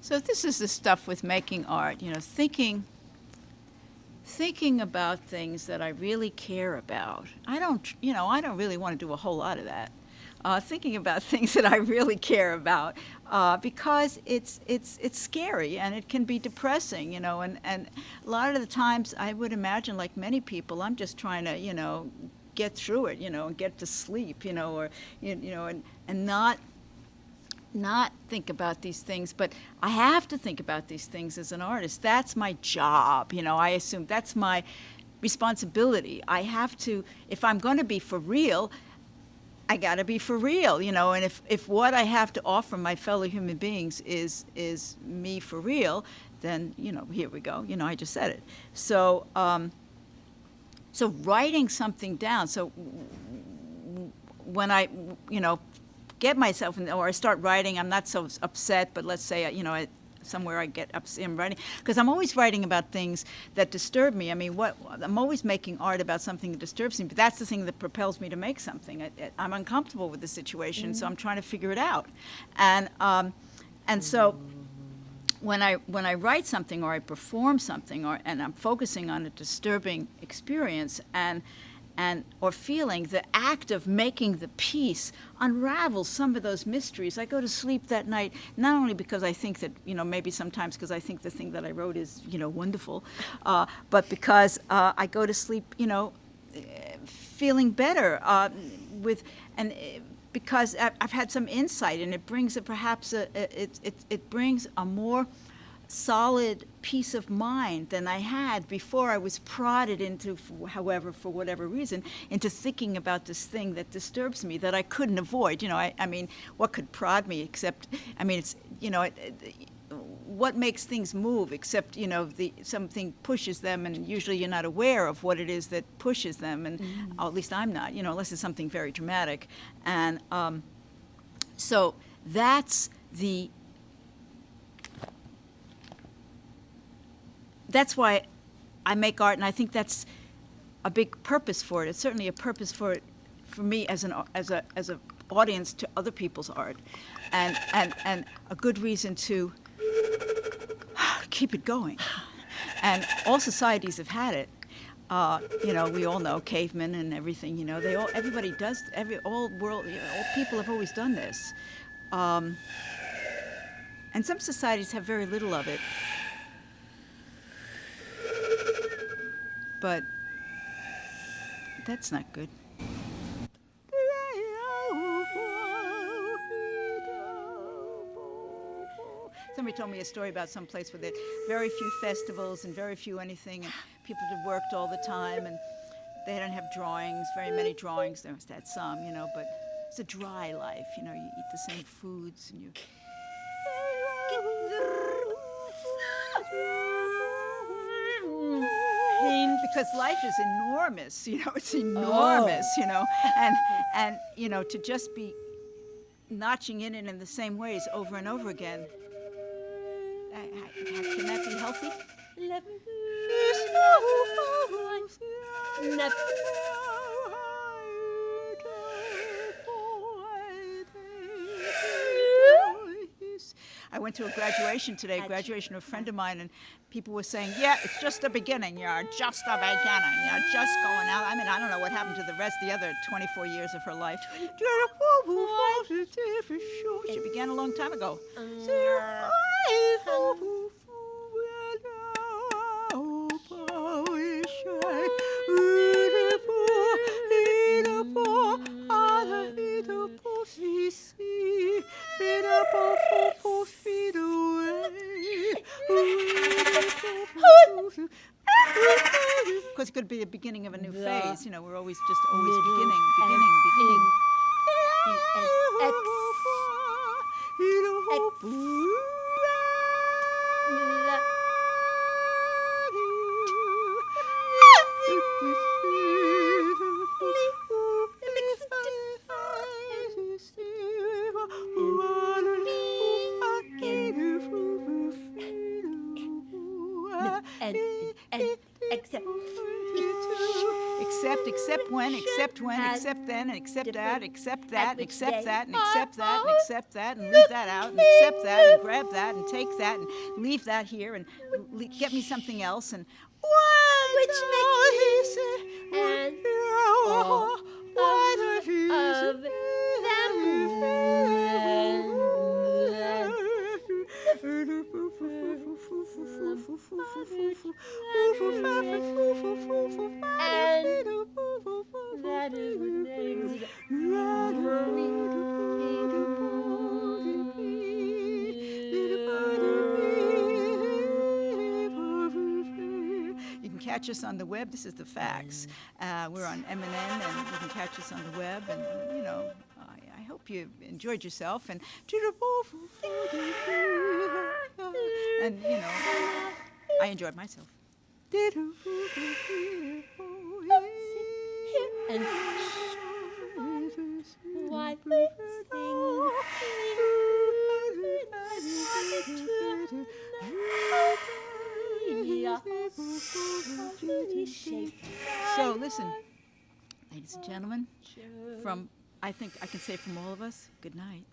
So this is the stuff with making art, thinking about things that I really care about. I don't really want to do a whole lot of that. Thinking about things that I really care about, because it's scary and it can be depressing, and a lot of the times I would imagine, like many people, I'm just trying to, get through it, and get to sleep, or, and not think about these things, but I have to think about these things as an artist. That's my job, I assume that's my responsibility. I have to, if I'm going to be for real, I got to be for real, and if what I have to offer my fellow human beings is me for real, then, here we go, I just said it. So, so writing something down, so when I, get myself in, or I start writing, I'm not so upset, but let's say, somewhere I get upset, I'm writing, because I'm always writing about things that disturb me. I mean, I'm always making art about something that disturbs me, but that's the thing that propels me to make something. I'm uncomfortable with the situation, so I'm trying to figure it out. And so when I write something or I perform something, and I'm focusing on a disturbing experience or feeling, the act of making the piece unravels some of those mysteries. I go to sleep that night, not only because I think that, maybe sometimes because I think the thing that I wrote is, wonderful, but because I go to sleep, feeling better, because I've had some insight, and it brings it brings a more solid peace of mind than I had before I was prodded into, for whatever reason, into thinking about this thing that disturbs me that I couldn't avoid. I mean, what could prod me except, it's, what makes things move except, something pushes them, and usually you're not aware of what it is that pushes them, and or at least I'm not, unless it's something very dramatic. And so that's why I make art, and I think that's a big purpose for it. It's certainly a purpose for it, for me as an audience to other people's art, and a good reason to keep it going. And all societies have had it. We all know cavemen and everything. Everybody does. All people have always done this, and some societies have very little of it. But that's not good. Somebody told me a story about some place where there are very few festivals and very few anything, and people had worked all the time, and they didn't have drawings, very many drawings. They must have had some, but it's a dry life. You eat the same foods, and you... Because life is enormous, it's enormous, and to just be notching in it in the same ways over and over again, can that be healthy? I went to a graduation today, graduation of a friend of mine, and people were saying, yeah, it's just the beginning, you're just the beginning, you're just going out. I mean, I don't know what happened to the other 24 years of her life. She began a long time ago. Because it could be the beginning of a new phase. We're always beginning. Except except when, except when, except then, and except that, except that, and accept that, and accept that, and accept that, and leave that out, and accept that, and grab that, and take that, and leave that here, and get me something else, and Which makes me and all of them. That is what makes You can catch us on the web. This is the facts. We're on M&N, and you can catch us on the web. And I hope you enjoyed yourself. And I enjoyed myself. and what we sing. So listen, ladies and gentlemen, I think I can say from all of us, good night.